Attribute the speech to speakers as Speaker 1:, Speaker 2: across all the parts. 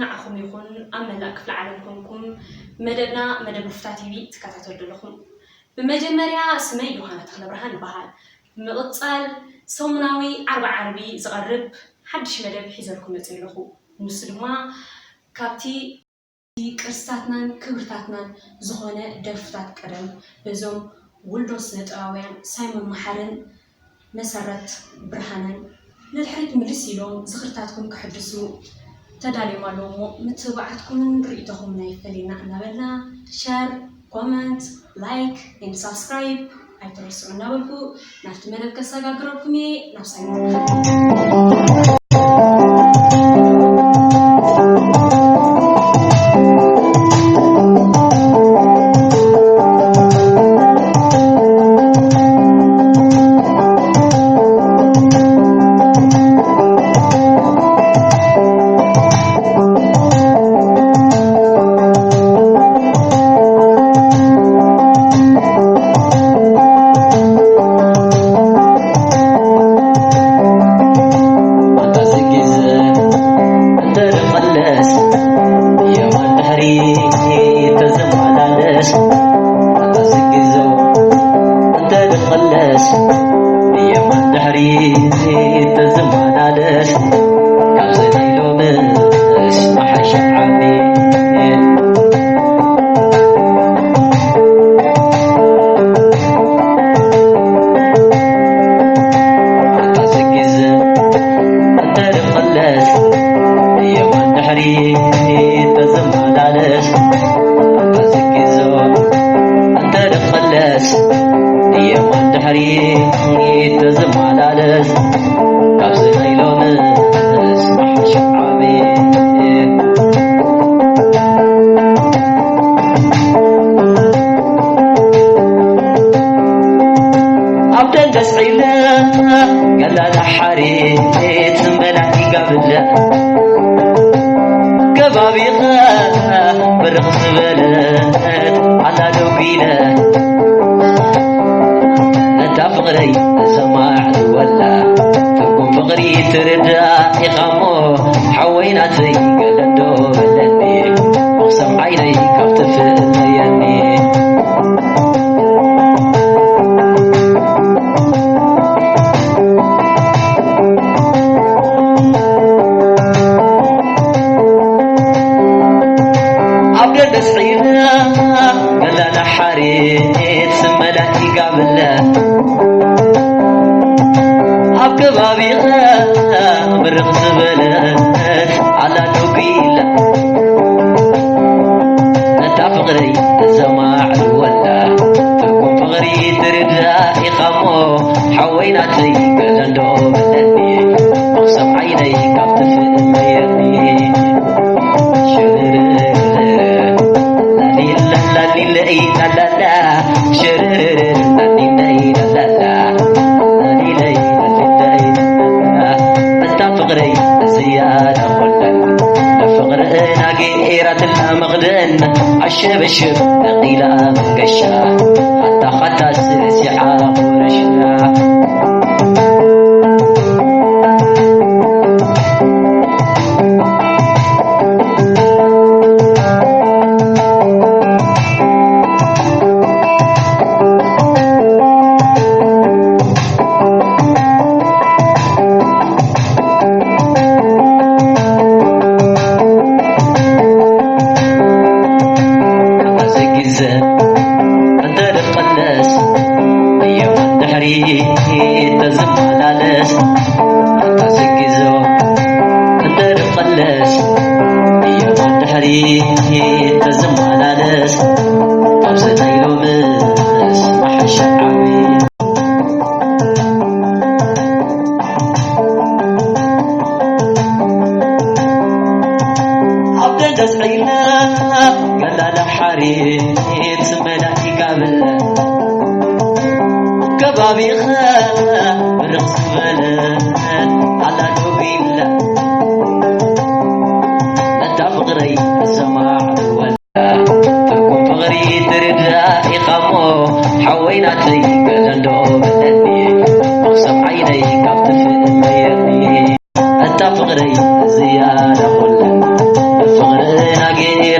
Speaker 1: نعخم يكون أملاك في العالم كونكم مدبنا مدب مفتاتي تكاتاتو لكم بمجمريا سمي يوهانا تخلبرهان بحال مقصال سومناوي 4 عربي زغرب حدش مدب حيزركم يتيلخو نسلما كابتي كرستاتنا كبرتاتنا زغونة دفتات قدم بزوم ولدوس نتراويان سايمون محارن مسرت برهانن للحريت ملسيلوم زغرتاتكم كحدثوا تدالي مالومو متبعتكم رئيتهم نايفلينا نبلنا شير كومنت لايك and subscribe أيترسوا نبلكو نفت مدب كساقا قربكمي نفسايمون
Speaker 2: الشبشب نقيلة مقشة حتى السيحة ورشة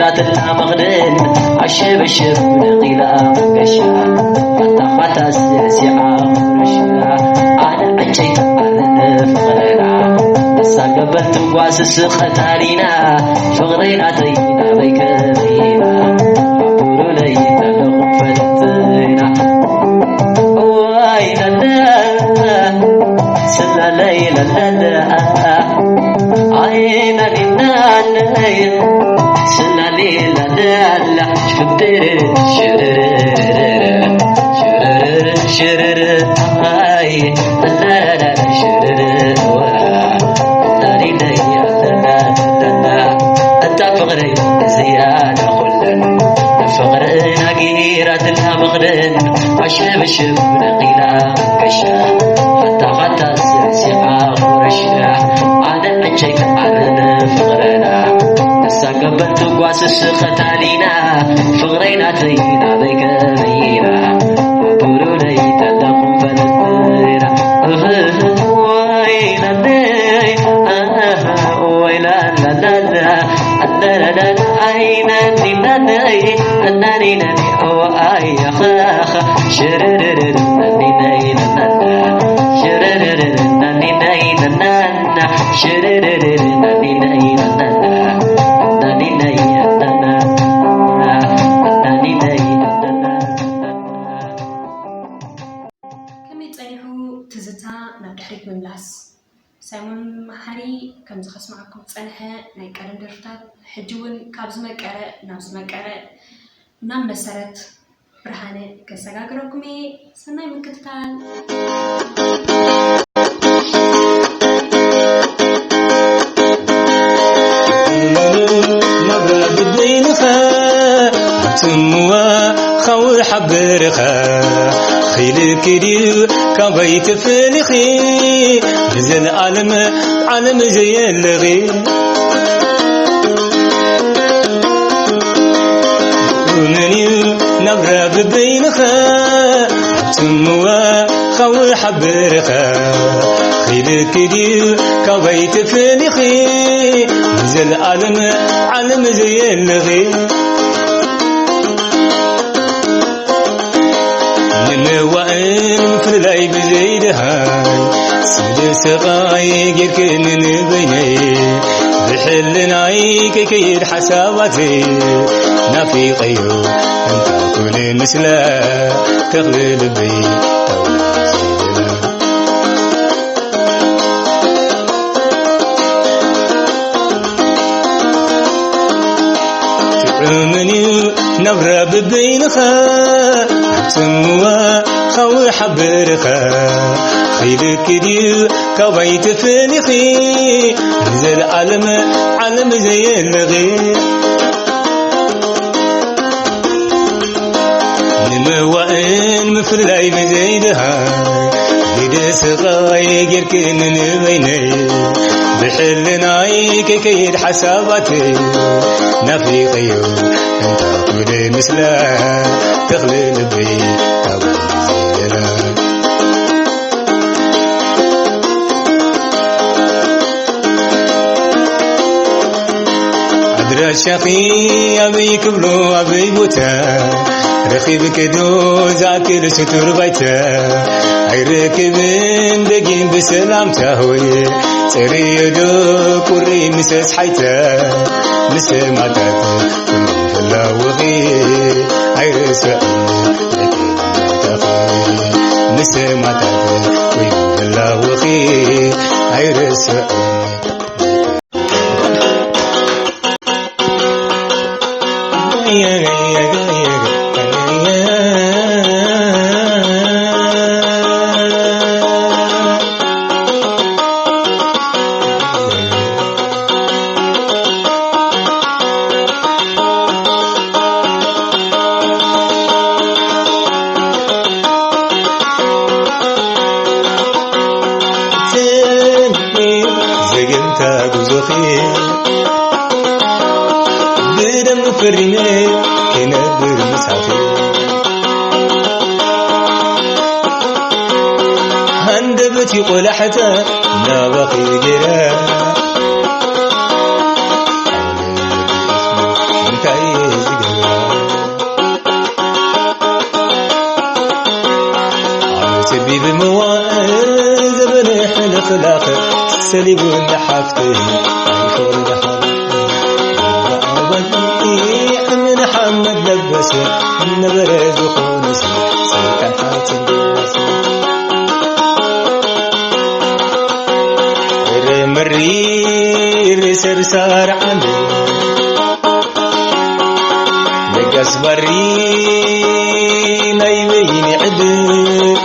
Speaker 2: خيرات المغدن عشب الشب نقيلة مقشة حتى خطا سيسيعة فرشة أنا عجيت على فغرنا بس قبلت مقاسس ختالينا فغرينا تينا بيكرينا عبورو لي تلقم فلتينا ويلا لا سلا ليلا لا عينا لنا سلا ليلا لا شدر شرر شرر شرر هاي لا لا شرر لا لا لا انت فقري زيادة خلن فقرنا قيرات لها مغرن عشب الشب نقيلة كشا حتى غطى السيعة ورشا أنا عجيت على فقرنا نسا قبلت قواسس ختالينا فقرينا ترينا بيكرينا عبورو لي تلقم فلتينا ويلا لي ويلا لا لا لا لا لا عينا لي ناني ناني أو أي خاخ شرر ناني ناني نانا شرر ناني ناني نانا شرر ناني ناني نانا ناني ناني نانا ناني ناني نانا
Speaker 1: كم يتصنعوا تزتا نبدحريك مملاس سايمون محاري كم زخص معكم تصنحة ناي كارن درفتات حجون كابز مكارة نابز مكارة نام مسارت برهانة كساقاقركمي سناي مكتتال
Speaker 3: مرة بدينخا تموا خوي حبرخا خيل كديو كبيت فنخي بزن عالم زي اللغي نبرة ببينخا تموا خوي حبرخا خيل كديو كبيت فنخي نزل عالم زي اللغي نموائن في اللاي بزيد هاي سيد سقاي جيرك من بيني بحلناي كيد حساباتي نافي قيو انت كل مثلا تغلب بي تؤمني نبرة ببينخا تموا خوي حبرخا خيل كديو كبيت فنخي نزل عالم زي اللغي نموائن مفرلاي مزيدها بيد سقاي جيرك من بيني بحلناي كيد حساباتي نافي قيو انت كل مثلا تغلب بي عدرا الشقي أبي كبلو أبي بوتا رخيب كدو زاكر ستور بيتا أي ركبين بقين بسلام تهوي تريدو كوري مسس حيتا مسماتات فلا وغي أي رسائل مسماتات فلا وغي أي رسائل بدم فريني كنبر مسافر هندبتي قلحتا لا بقي جرا طيب موائل زبن حل خلاق سليب نحفتي عيفور نحفتي من حمد لبس نبرز خونس سيكن حاتم مرير سرسار عندي لقاس بري نايمين عدل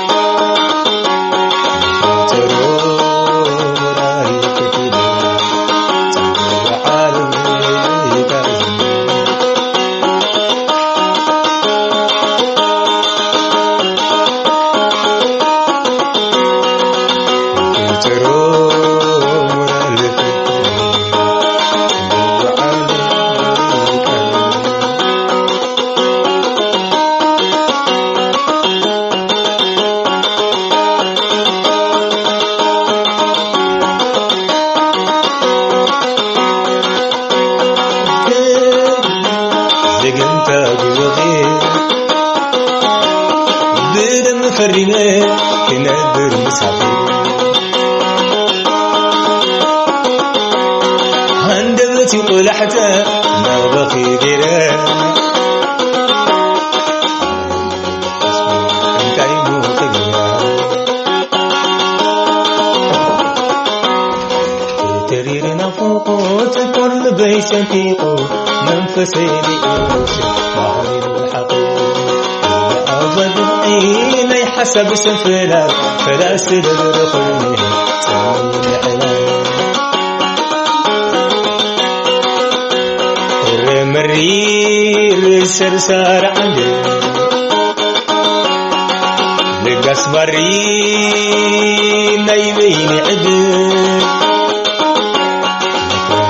Speaker 3: فرينا كنادر مسافر هندبتي قلحتا ما بقي غيره انت يموت تريرنا فوق تكل بيسنتيقو منفسي لئوس معرض الحقيقي بدعيني حسب سنفلار فلا سدر خلني سامي حلال الرمرير سرسار عندي لقاس بري نايمين عدل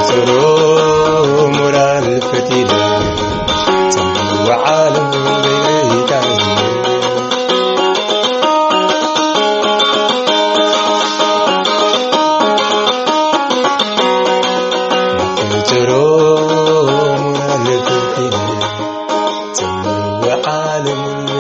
Speaker 3: سرو مرال فتيلة وعالم عالم